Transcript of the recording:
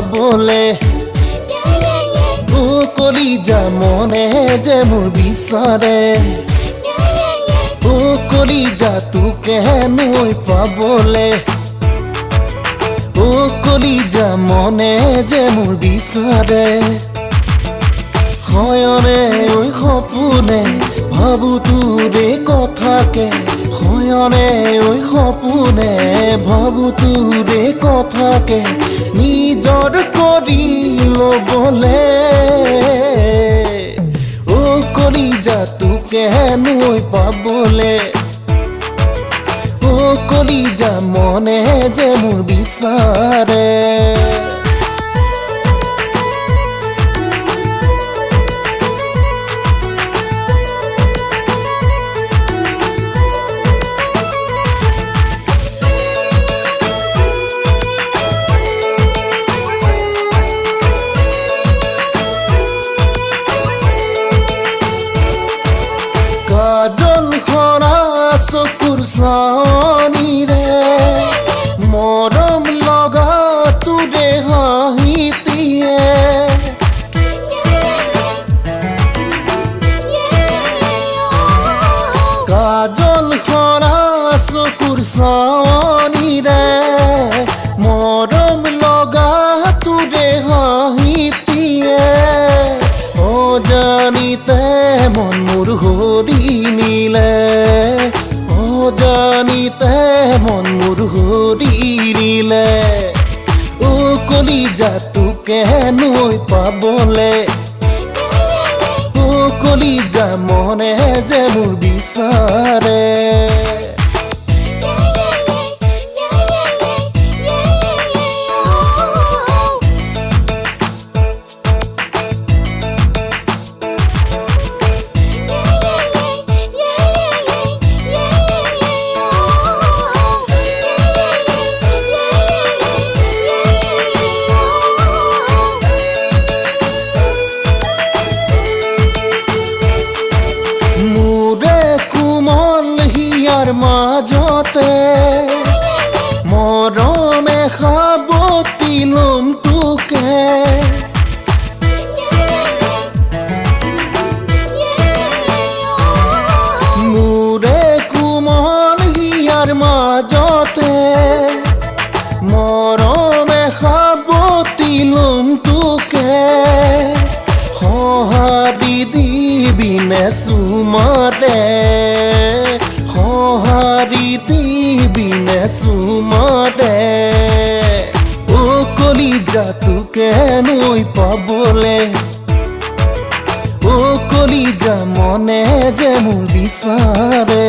পাবলে কলিজা মনে যে মোৰ বিচাৰে কলিজা তোকে নৈ পাবলে কলিজা মনে যে মোৰ বিচাৰে হয়নে ঐ সপোনে ভাবো তোৰে কথাকে হয়নে ঐ সপোনে ভাবো তোৰে কথাকে নিজৰ কৰি ল'বলে কলিজা তোকে নৈ পাবলে কলিজা মনে যে মোৰ বিচাৰে কাজল খৰা চকুৰ চাৱনিৰে মৰম লগা তোৰে হাঁহিতিয়ে কাজল খৰা চকুৰ চাৱনিৰে মৰম লগা তোৰে হাঁহিতিয়ে অজানিতে মন মোৰ হৰি নিলে অজানিতে মন মোৰ হৰি নিলে কলিজা তোকে নৈ পাবলে কলিজা মনে যে মোৰ বিচাৰে মাজতে মৰমে সাবতি লম তোকে মোৰে কোমল হিয়াৰ মাজতে মৰমে সাবতি লম তোকে সঁহাৰি দিবিনে চুমাতে সঁহাৰি দিবিনে চুমাতে কলিজা তোকে নৈ পাবলে কলিজা মনে যে মোৰ বিচাৰে